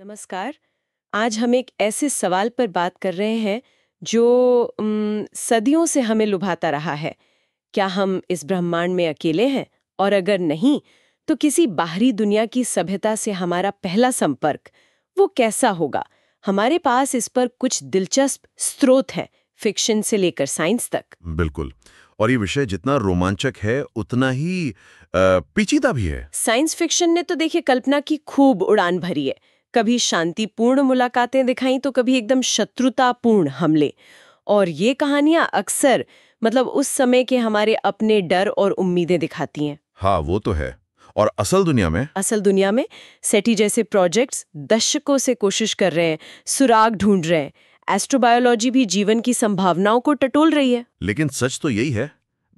नमस्कार। आज हम एक ऐसे सवाल पर बात कर रहे हैं जो सदियों से हमें लुभाता रहा है। क्या हम इस ब्रह्मांड में अकेले हैं? और अगर नहीं, तो किसी बाहरी दुनिया की सभ्यता से हमारा पहला संपर्क वो कैसा होगा? हमारे पास इस पर कुछ दिलचस्प स्रोत हैं, फिक्शन से लेकर साइंस तक। बिल्कुल। और ये विषय जितना रोमांचक है उतना ही पेचीदा भी है। साइंस फिक्शन ने तो देखिए कल्पना की खूब उड़ान भरी है। कभी शांतिपूर्ण मुलाकातें दिखाई तो कभी एकदम शत्रुतापूर्ण हमले। और ये कहानियां अक्सर उस समय के हमारे अपने डर और उम्मीदें दिखाती हैं। हाँ, वो तो है। और असल दुनिया में सेटी जैसे प्रोजेक्ट्स दशकों से कोशिश कर रहे हैं, सुराग ढूंढ रहे हैं। एस्ट्रोबायोलॉजी भी जीवन की संभावनाओं को टटोल रही है। लेकिन सच तो यही है,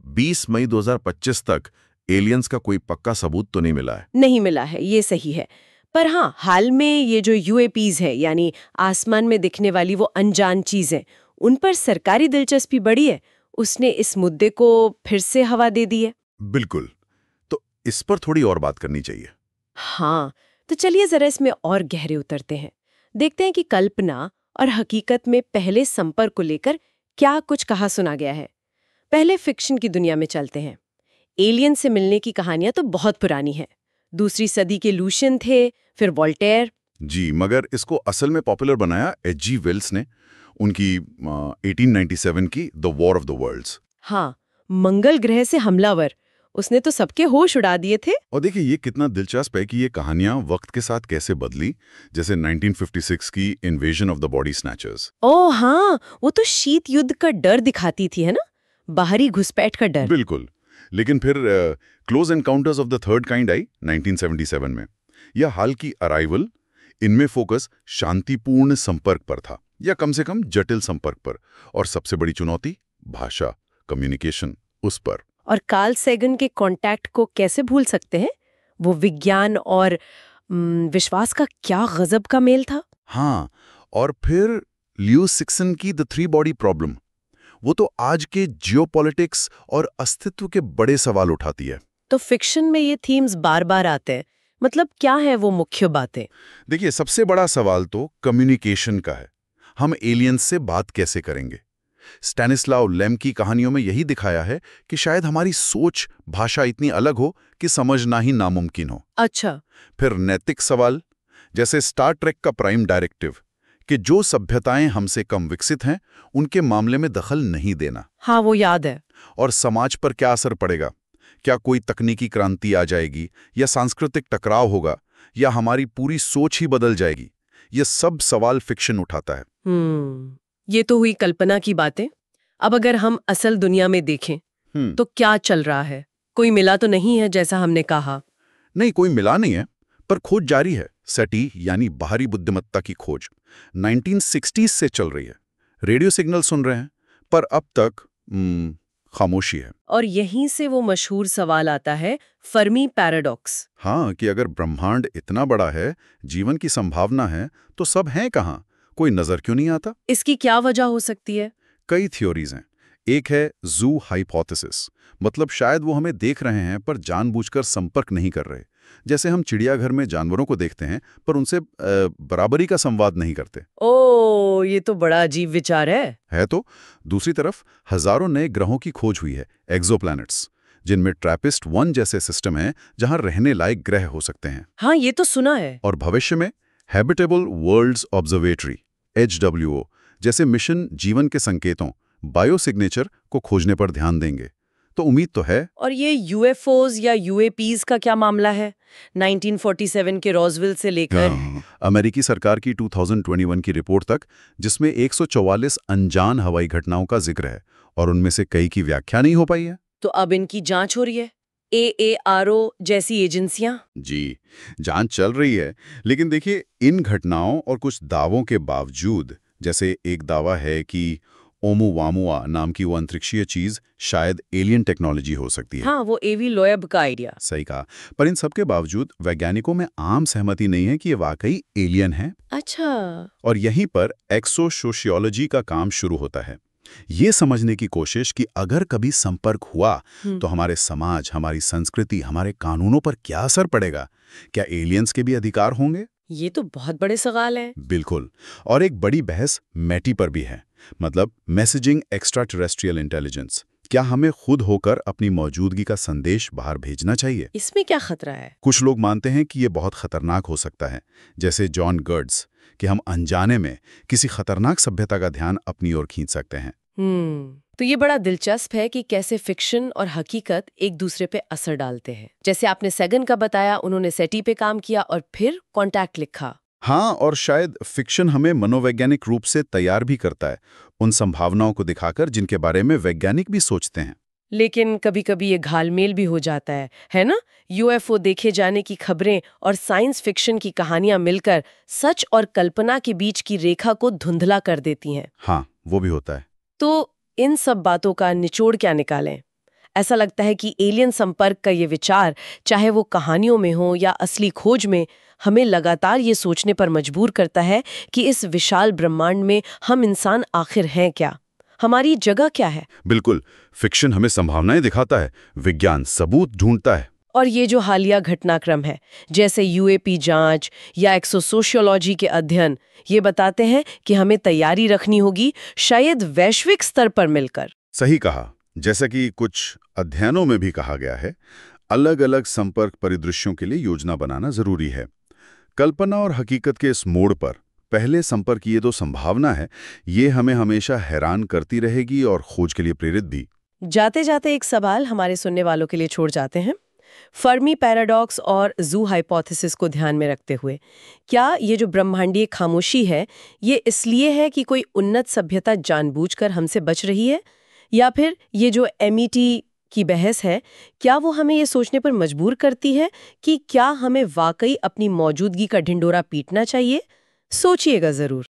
20 मई 2025 तक एलियंस का कोई पक्का सबूत तो नहीं मिला है। नहीं मिला है, ये सही है। पर हाँ, हाल में ये जो यूएपीज है, यानी आसमान में दिखने वाली वो अनजान चीजें, उन पर सरकारी दिलचस्पी बढ़ी है। उसने इस मुद्दे को फिर से हवा दे दी है। बिल्कुल। तो इस पर थोड़ी और बात करनी चाहिए। हाँ, तो चलिए जरा इसमें और गहरे उतरते हैं। देखते हैं कि कल्पना और हकीकत में पहले संपर्क को लेकर क्या कुछ कहा सुना गया है। पहले फिक्शन की दुनिया में चलते हैं। एलियन से मिलने की कहानियां तो बहुत पुरानी है। दूसरी सदी के लूशियन थे, फिर वोल्टेयर। जी, मगर इसको असल में पॉपुलर बनाया एच.जी. वेल्स ने, उनकी 1897 की the war of the worlds. हाँ, मंगल ग्रह से हमलावर। उसने तो सबके होश उड़ा दिए थे। और देखिए ये कितना दिलचस्प है कि ये कहानियां वक्त के साथ कैसे बदली। जैसे 1956 की Invasion of the Body Snatchers. ओह हाँ, वो तो शीत युद्ध का डर दिखाती थी, है ना? बाहरी घुसपैठ का डर। बिल्कुल। लेकिन फिर close encounters of the third kind I 1977 में। या हाल की अराइवल, इनमें फोकस शांतिपूर्ण संपर्क पर था, या कम से कम जटिल संपर्क पर। और सबसे बड़ी चुनौती भाषा, कम्युनिकेशन, उस पर। और कार्ल सैगन के कांटेक्ट को कैसे भूल सकते हैं? वो विज्ञान और विश्वास का क्या गजब का मेल था। हाँ, और फिर लियो सिक्सन की द थ्री बॉडी प्रॉब्लम, वो तो आज के जियोपॉलिटिक्स और अस्तित्व के बड़े सवाल उठाती है। तो फिक्शन में ये थीम्स बार बार आते हैं। क्या है वो मुख्य बातें? देखिए, सबसे बड़ा सवाल तो कम्युनिकेशन का है। हम एलियंस से बात कैसे करेंगे? स्टैनिस्लाव लेम की कहानियों में यही दिखाया है कि शायद हमारी सोच, भाषा इतनी अलग हो कि समझना ही नामुमकिन हो। अच्छा। फिर नैतिक सवाल, जैसे स्टार ट्रेक का प्राइम डायरेक्टिव, कि जो सभ्यताएं हमसे कम विकसित हैं उनके मामले में दखल नहीं देना। हाँ, वो याद है। और समाज पर क्या असर पड़ेगा? क्या कोई तकनीकी क्रांति आ जाएगी, या सांस्कृतिक टकराव होगा, या हमारी पूरी सोच ही बदल जाएगी? ये सब सवाल फिक्शन उठाता है। ये तो हुई कल्पना की बातें। अब अगर हम असल दुनिया में देखें तो क्या चल रहा है? कोई मिला तो नहीं है जैसा हमने कहा। नहीं, कोई मिला नहीं है, पर खोज जारी है। सेटी यानी बाहरी बुद्धिमत्ता की खोज 1960s से चल रही है। रेडियो सिग्नल सुन रहे हैं, पर अब तक खामोशी है। और यहीं से वो मशहूर सवाल आता है, फर्मी पैराडॉक्स। हाँ, कि अगर ब्रह्मांड इतना बड़ा है, जीवन की संभावना है, तो सब हैं कहाँ? कोई नजर क्यों नहीं आता? इसकी क्या वजह हो सकती है? कई थ्योरीज हैं। एक है जू हाइपोथेसिस, मतलब शायद वो हमें देख रहे हैं पर जानबूझकर संपर्क नहीं कर रहे। जैसे हम चिड़ियाघर में जानवरों को देखते हैं पर उनसे बराबरी का संवाद नहीं करते। ओ, ये तो बड़ा अजीब विचार है। तो दूसरी तरफ हजारों नए ग्रहों की खोज हुई है, एक्सोप्लैनेट्स, जिनमें ट्रैपिस्ट 1 जैसे सिस्टम हैं जहां रहने लायक ग्रह हो सकते हैं। हाँ, ये तो सुना है। और भविष्य में हैबिटेबल वर्ल्ड्स ऑब्जर्वेटरी HWO जैसे मिशन जीवन के संकेतों, बायोसिग्नेचर को खोजने पर ध्यान देंगे। तो उम्मीद तो है। और ये यूएफओज या यूएपीज का क्या मामला है? 1947 के रॉसवेल से लेकर अमेरिकी सरकार की 2021 की रिपोर्ट तक, जिसमें 144 अनजान हवाई घटनाओं का जिक्र है, और उनमें से कई की व्याख्या नहीं हो पाई है। तो अब इनकी जांच हो रही है। AARO जैसी एजेंसियां। जी, जांच चल रही है। लेकिन देखिए, इन घटनाओं और कुछ दावों के बावजूद, जैसे एक दावा है कि ओमुवामुआ नाम की वो अंतरिक्षीय चीज शायद एलियन टेक्नोलॉजी हो सकती है। हाँ, वो एवी लोएब का आइडिया। सही कहा। पर इन सबके बावजूद वैज्ञानिकों में आम सहमति नहीं है कि ये वाकई एलियन है। अच्छा। और यहीं पर एक्सोसोशियोलॉजी का काम शुरू होता है। ये समझने की कोशिश कि अगर कभी संपर्क हुआ तो हमारे समाज, हमारी संस्कृति, हमारे कानूनों पर क्या असर पड़ेगा? क्या एलियंस के भी अधिकार होंगे? ये तो बहुत बड़े सवाल हैं। बिल्कुल। और एक बड़ी बहस मैटी पर भी है, मतलब मैसेजिंग एक्स्ट्रा टेरेस्ट्रियल इंटेलिजेंस। क्या हमें खुद होकर अपनी मौजूदगी का संदेश बाहर भेजना चाहिए? इसमें क्या खतरा है? कुछ लोग मानते हैं कि ये बहुत खतरनाक हो सकता है, जैसे जॉन गर्ड्स, कि हम अनजाने में किसी खतरनाक सभ्यता का ध्यान अपनी ओर खींच सकते हैं। तो ये बड़ा दिलचस्प है कि कैसे फिक्शन और हकीकत एक दूसरे पे असर डालते हैं। जैसे आपने सेगन का बताया, उन्होंने सेटी पे काम किया और फिर कॉन्टैक्ट लिखा। हाँ, और शायद फिक्शन हमें मनोवैज्ञानिक रूप से तैयार भी करता है, उन संभावनाओं को दिखाकर जिनके बारे में वैज्ञानिक भी सोचते हैं। लेकिन कभी-कभी ये घालमेल भी हो जाता है ना? यूएफओ देखे जाने की खबरें और साइंस फिक्शन की कहानियां मिलकर सच और कल्पना के बीच की रेखा को धुंधला कर देती हैं। हाँ, वो भी होता है। तो इन सब बातों का निचोड़ क्या निकालें? ऐसा लगता है कि एलियन संपर्क का ये विचार, चाहे वो कहानियों में हो या असली खोज में, हमें लगातार ये सोचने पर मजबूर करता है कि इस विशाल ब्रह्मांड में हम इंसान आखिर हैं क्या? हमारी जगह क्या है? बिल्कुल, फिक्शन हमें संभावनाएं दिखाता है, विज्ञान सबूत ढूंढता है। और ये जो हालिया घटनाक्रम है, जैसे यूएपी जांच या एक्सोसोशियोलॉजी के अध्ययन, ये बताते हैं कि हमें तैयारी रखनी होगी, शायद वैश्विक स्तर पर मिलकर। सही कहा। जैसा कि कुछ अध्ययनों में भी कहा गया है, अलग-अलग संपर्क परिदृश्यों के लिए योजना बनाना जरूरी है। कल्पना और हकीकत के इस मोड़ पर पहले संपर्क की ये तो संभावना है, ये हमें हमेशा हैरान करती रहेगी और खोज के लिए प्रेरित भी। जाते जाते एक सवाल हमारे सुनने वालों के लिए छोड़ जाते हैं। फर्मी पैराडॉक्स और ज़ू हाइपोथेसिस को ध्यान में रखते हुए, क्या ये जो ब्रह्मांडीय खामोशी है, ये इसलिए है कि कोई उन्नत सभ्यता जानबूझकर हमसे बच रही है, या फिर ये जो एमईटी की बहस है, क्या वो हमें ये सोचने पर मजबूर करती है कि क्या हमें वाकई अपनी मौजूदगी का ढिंडोरा पीटना चाहिए? सोचिएगा जरूर।